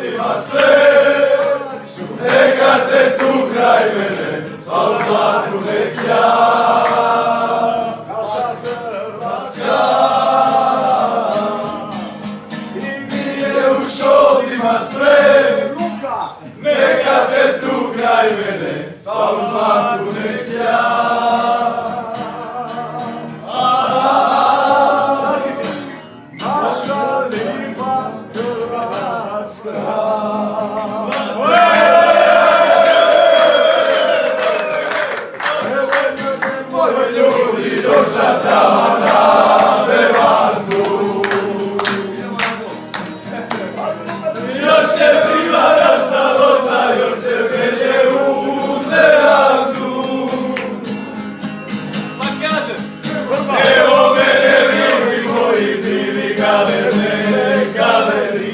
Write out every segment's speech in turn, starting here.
ljudima sve, neka te tu kraj mene, sva u zlatu ne sja. Naša Hrvatska i nije u šodima sve, neka te tu kraj mene, sva u zlatu ne sja. Došla sama na Bevandu, još je živa naša loza, još se penje uz verandu. Pa kaže, evo mene ljudi moji, bili galerne, galeri.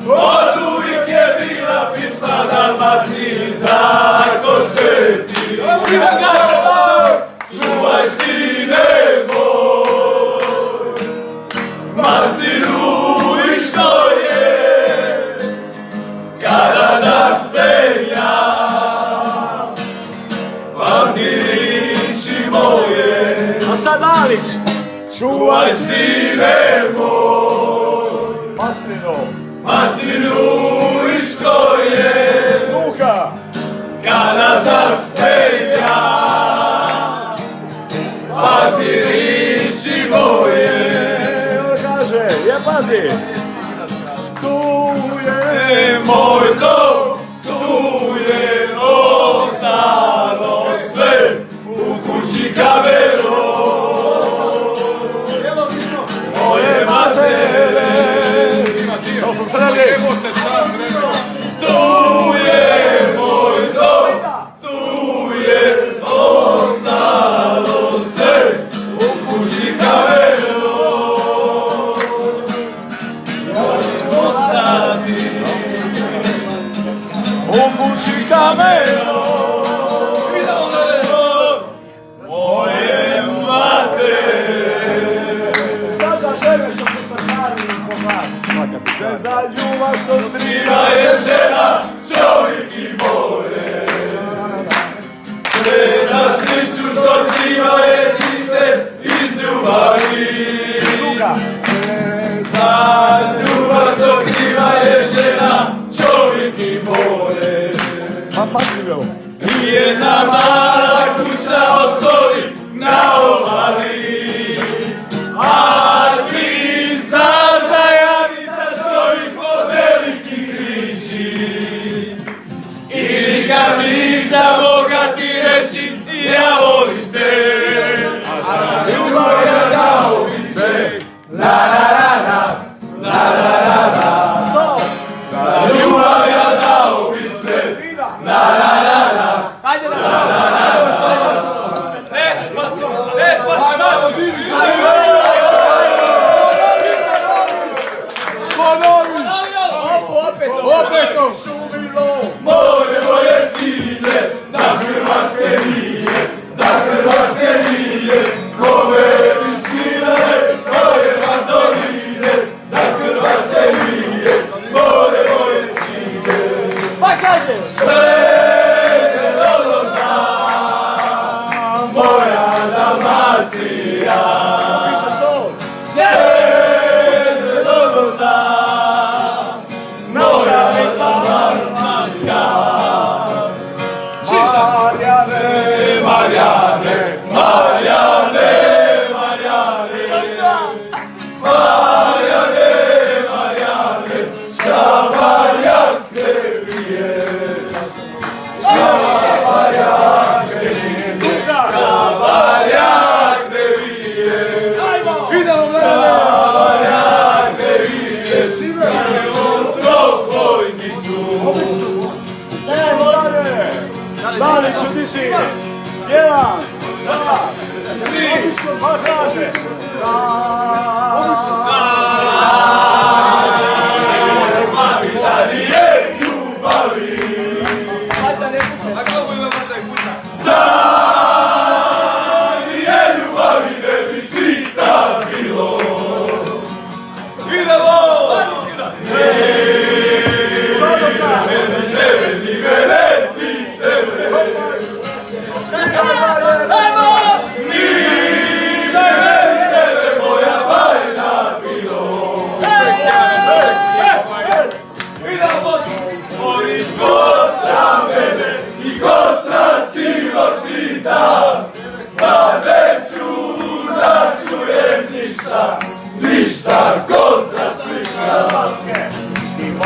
Od uvijek je bila pisma Dalmaciji, Zarko Sveti. Čuvaj sine moj, maslinu i škorje, kada zaspem ja, pamti riči moje. A sad Alić! Čuvaj sine moj, maslinu i škorje, Luka! kada zaspem ja, pamti riči moje. Kaže, je pazi! Tu je Moj dom, tu je ostalo sve, u kući kamero moje matere. To su sreli! Tu je moj dom, tu je ostalo sve, u kući kamero. Još ostati u kući kamero moje matere. Sad za žene što su pršali i pogladi. Sve za ljubav što Triva je žena, čovjek i more. Sve za sreću što triva je dite iz ljubavi. Za ljubav što triva je žena, čovjek i more. I jedna mala kuća od soli na obali. A ti znaš da ja nisam čovjek od velikih riči. I kad nisam moga ti reći ja volim te. A za ljubav ja dao bi sve. La la la la, la la la la. Za ljubav ja dao bi sve. La la la la, la la la. ništa, ništa kontra Splita.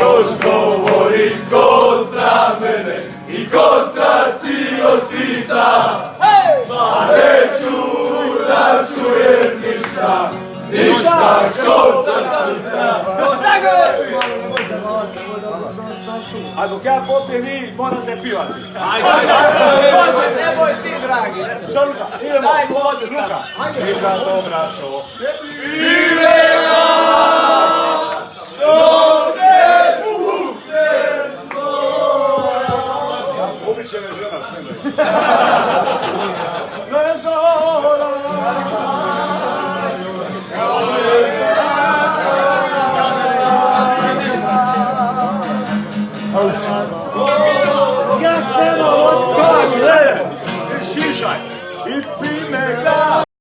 Još govori kontra mene i kontra cijelo svita. Pa neću da čuješ ništa, ništa kontra Splita. A dok ja popijem, vi morate pivati. Može, nemoj ti, dragi. Što, Luka? Idemo. Daj vodu sad. Luka. I za to, brašo. Ubit će me žena, smijeme. Ne zora. Ja te malo odkažem, šišaj i pime ga.